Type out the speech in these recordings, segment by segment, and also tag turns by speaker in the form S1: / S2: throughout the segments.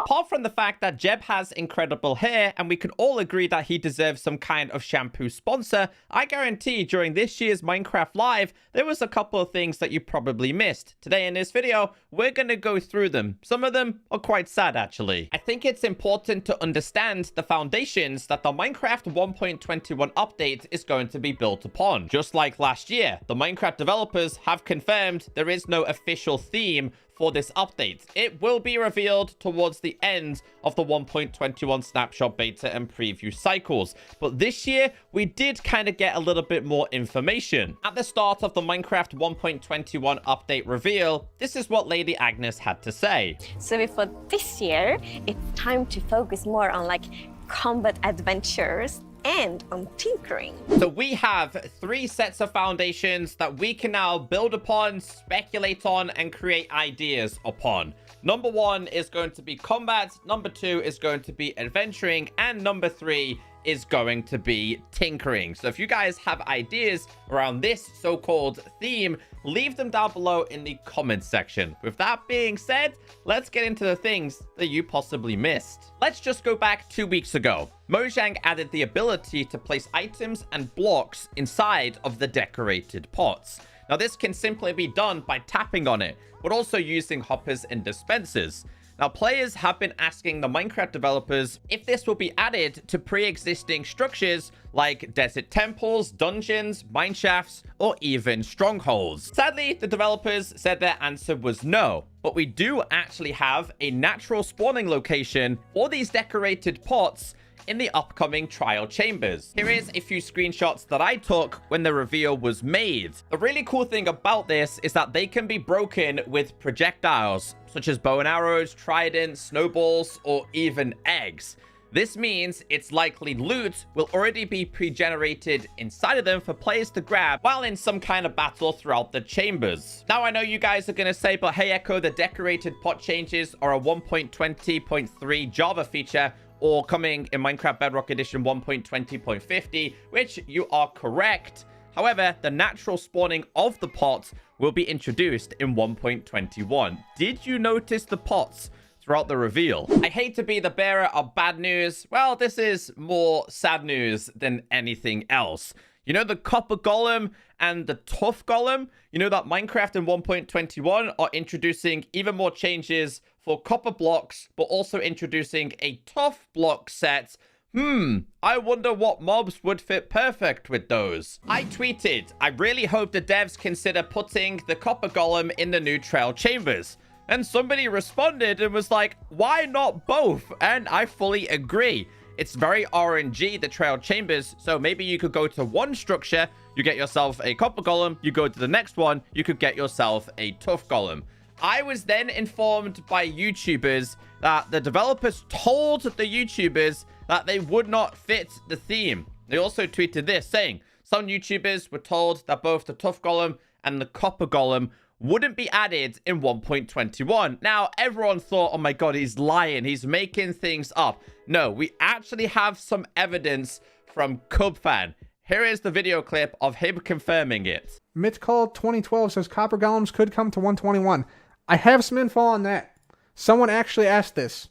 S1: Apart from the fact that Jeb has incredible hair and we can all agree that he deserves some kind of shampoo sponsor, I guarantee during this year's Minecraft Live, there was a couple of things that you probably missed. Today in this video, we're going to go through them. Some of them are quite sad, actually. I think it's important to understand the foundations that the Minecraft 1.21 update is going to be built upon. Just like last year, the Minecraft developers have confirmed there is no official theme for this update. It will be revealed towards the end of the 1.21 snapshot beta and preview cycles. But this year, we did kind of get a little bit more information. At the start of the Minecraft 1.21 update reveal, this is what Lady Agnes had to say.
S2: So for this year, it's time to focus more on like combat adventures and on tinkering.
S1: So we have 3 sets of foundations that we can now build upon, speculate on, and create ideas upon. Number 1 is going to be combat, number 2 is going to be adventuring, and number 3 is going to be tinkering. So if you guys have ideas around this so-called theme, leave them down below in the comments section. With that being said, let's get into the things that you possibly missed. Let's just go back 2 weeks ago. Mojang added the ability to place items and blocks inside of the decorated pots. Now this can simply be done by tapping on it, but also using hoppers and dispensers. Now, players have been asking the Minecraft developers if this will be added to pre-existing structures like desert temples, dungeons, mineshafts, or even strongholds. Sadly, the developers said their answer was no, but we do actually have a natural spawning location for these decorated pots in the upcoming trial chambers. Here is a few screenshots that I took when the reveal was made. The really cool thing about this is that they can be broken with projectiles, such as bow and arrows, tridents, snowballs, or even eggs. This means it's likely loot will already be pre-generated inside of them for players to grab while in some kind of battle throughout the chambers. Now, I know you guys are going to say, but hey, Echo, the decorated pot changes are a 1.20.3 Java feature, or coming in Minecraft Bedrock Edition 1.20.50, which you are correct. However, the natural spawning of the pots will be introduced in 1.21. Did you notice the pots throughout the reveal? I hate to be the bearer of bad news. Well, this is more sad news than anything else. You know the copper golem and the tough golem? You know that Minecraft in 1.21 are introducing even more changes for copper blocks, but also introducing a tough block set. I wonder what mobs would fit perfect with those. I tweeted, I really hope the devs consider putting the copper golem in the new trail chambers. And somebody responded and was like, why not both? And I fully agree. It's very RNG, the trail chambers, so maybe you could go to one structure, you get yourself a copper golem, you go to the next one, you could get yourself a tough golem. I was then informed by YouTubers that the developers told the YouTubers that they would not fit the theme. They also tweeted this, saying, some YouTubers were told that both the tough golem and the copper golem wouldn't be added in 1.21. Now, everyone thought, oh my god, he's lying. He's making things up. No, we actually have some evidence from Cubfan. Here is the video clip of him confirming it.
S3: Mythical 2012 says copper golems could come to 121. I have some info on that. Someone actually asked this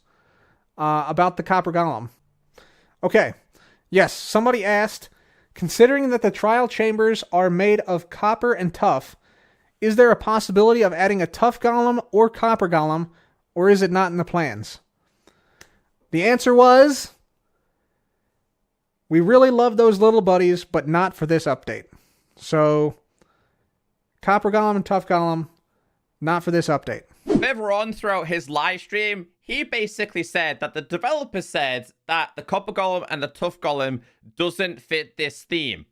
S3: about the copper golem. Okay. Yes, somebody asked, considering that the trial chambers are made of copper and tough, is there a possibility of adding a tough golem or copper golem, or is it not in the plans? The answer was, we really love those little buddies, but not for this update. So, copper golem and tough golem, not for this update.
S1: Further on throughout his live stream, he basically said that the developer said that the copper golem and the tough golem doesn't fit this theme.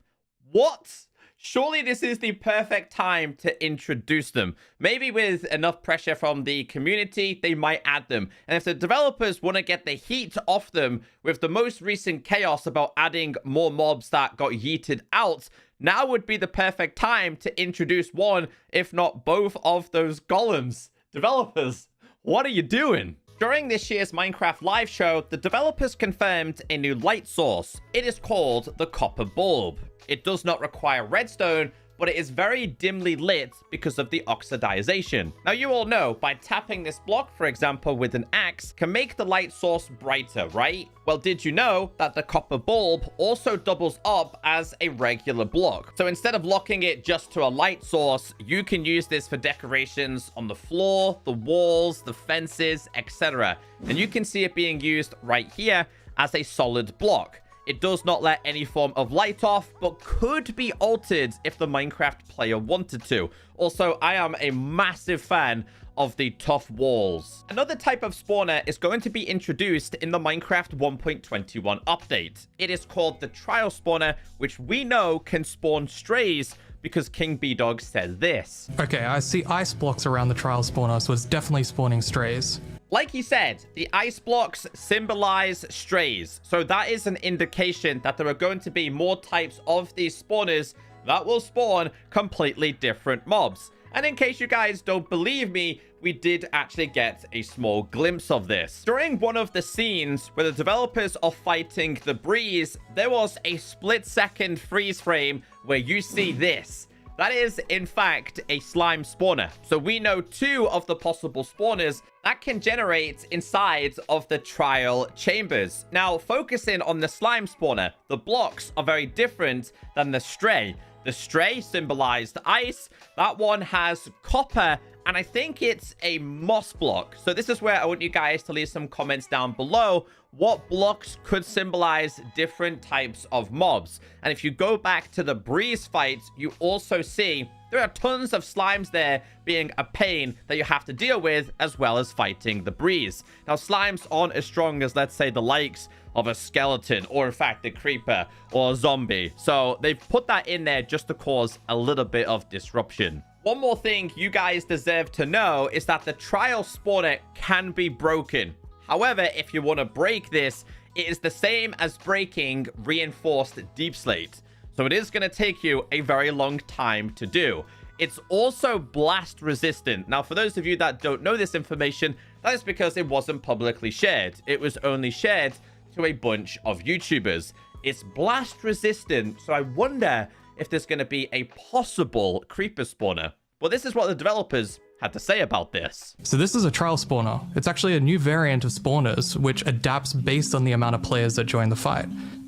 S1: What? Surely this is the perfect time to introduce them. Maybe with enough pressure from the community, they might add them. And if the developers want to get the heat off them with the most recent chaos about adding more mobs that got yeeted out, now would be the perfect time to introduce one, if not both of those golems. Developers, what are you doing? During this year's Minecraft live show, the developers confirmed a new light source. It is called the copper bulb. It does not require redstone, but it is very dimly lit because of the oxidization. Now, you all know by tapping this block, for example, with an axe, can make the light source brighter, right? Well, did you know that the copper bulb also doubles up as a regular block? So instead of locking it just to a light source, you can use this for decorations on the floor, the walls, the fences, etc. And you can see it being used right here as a solid block. It does not let any form of light off, but could be altered if the Minecraft player wanted to. Also, I am a massive fan of the tough walls. Another type of spawner is going to be introduced in the Minecraft 1.21 update. It is called the trial spawner, which we know can spawn strays because King B-Dog said this.
S4: Okay, I see ice blocks around the trial spawner, so it's definitely spawning strays.
S1: Like he said, the ice blocks symbolize strays. So that is an indication that there are going to be more types of these spawners that will spawn completely different mobs. And in case you guys don't believe me, we did actually get a small glimpse of this. During one of the scenes where the developers are fighting the breeze, there was a split-second freeze frame where you see this. That is, in fact, a slime spawner. So we know 2 of the possible spawners that can generate inside of the trial chambers. Now, focusing on the slime spawner, the blocks are very different than the stray. The stray symbolized ice. That one has copper, and I think it's a moss block. So this is where I want you guys to leave some comments down below. What blocks could symbolize different types of mobs? And if you go back to the breeze fight, you also see there are tons of slimes there being a pain that you have to deal with, as well as fighting the breeze. Now, slimes aren't as strong as, let's say, the likes of a skeleton, or in fact, a creeper or a zombie. So they've put that in there just to cause a little bit of disruption. One more thing you guys deserve to know is that the trial spawner can be broken. However, if you want to break this, it is the same as breaking reinforced deep slate. So it is going to take you a very long time to do. It's also blast resistant. Now, for those of you that don't know this information, that is because it wasn't publicly shared. It was only shared to a bunch of YouTubers. It's blast resistant, so I wonder if there's going to be a possible creeper spawner. Well, this is what the developers had to say about this.
S4: So this is a trial spawner. It's actually a new variant of spawners, which adapts based on the amount of players that join the fight.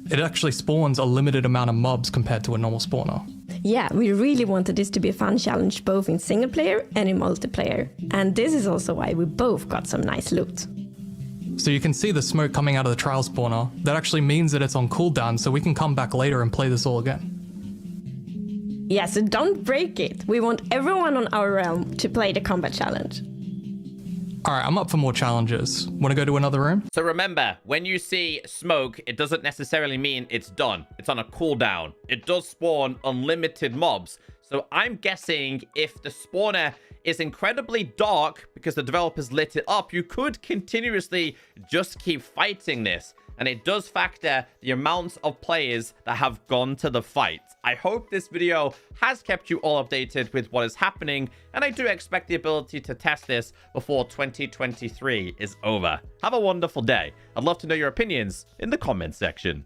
S4: It actually spawns a limited amount of mobs compared to a normal spawner.
S5: Yeah, we really wanted this to be a fun challenge both in single player and in multiplayer. And this is also why we both got some nice loot.
S4: So you can see the smoke coming out of the trial spawner. That actually means that it's on cooldown, so we can come back later and play this all again.
S5: Yeah, so don't break it. We want everyone on our realm to play the combat challenge.
S4: Alright, I'm up for more challenges. Wanna go to another room?
S1: So remember, when you see smoke, it doesn't necessarily mean it's done. It's on a cooldown. It does spawn unlimited mobs. So I'm guessing if the spawner is incredibly dark because the developers lit it up, you could continuously just keep fighting this. And it does factor the amount of players that have gone to the fight. I hope this video has kept you all updated with what is happening, and I do expect the ability to test this before 2023 is over. Have a wonderful day. I'd love to know your opinions in the comments section.